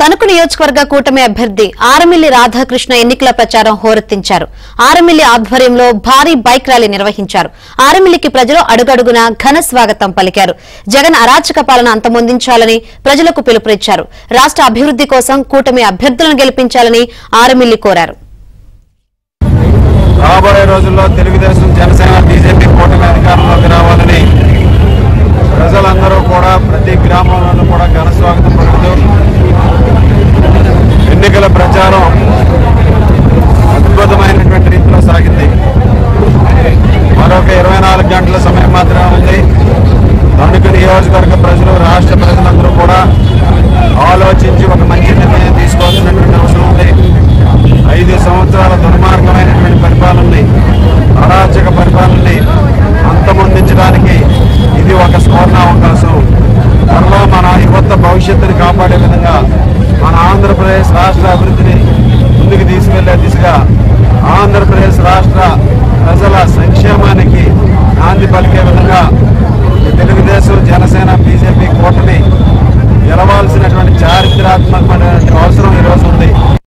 తణుకు నియోజకవర్గ కూటమి అభ్యర్థి ఆరమిల్లి రాధాకృష్ణ ఎన్నికల ప్రచారం హోరెత్తించారు. ఆరమిల్లి ఆధ్వర్యంలో భారీ బైక్ ర్యాలీ నిర్వహించారు. ఆరమిల్లికి ప్రజలు అడుగడుగునా ఘన స్వాగతం పలికారు. జగన్ అరాచక పాలన అంతమొందించాలని ప్రజలకు పిలుపునిచ్చారు. రాష్ట్ర అభివృద్ది కోసం కూటమి అభ్యర్థులను గెలిపించాలని ఆరమిల్లి కోరారు. రాబోయే రోజుల్లో తెలుగుదేశం, జనసేన, బీజేపీ కూటమి అధికారంలోకి రావాలని ప్రజలందరూ కూడా ప్రతి గ్రామంలోనూ కూడా ఘన స్వాగతం పలుకుతూ ఎన్నికల ప్రచారం అద్భుతమైనటువంటి రీతిలో సాగింది. మరొక 24 గంటల సమయం మాత్రమే ఉంది. తణుకు నియోజకవర్గ ప్రజలు, రాష్ట్ర ప్రజలందరూ కూడా ఆలోచించి ఒక మంచి నిర్ణయం తీసుకోవాల్సినటువంటి అవసరం ఉంది. 5 సంవత్సరాల దుర్మార్గమైనటువంటి పరిపాలనని, అరాచక పరిపాలనని అంతమొందించడానికి ఇది ఒక సువర్ణ అవకాశం. త్వరలో మన యువత భవిష్యత్తుని కాపాడే విధంగా మన ఆంధ్రప్రదేశ్ రాష్ట్ర అభివృద్ధిని ముందుకు తీసుకెళ్లే దిశగా ఆంధ్రప్రదేశ్ రాష్ట్ర ప్రజల సంక్షేమానికి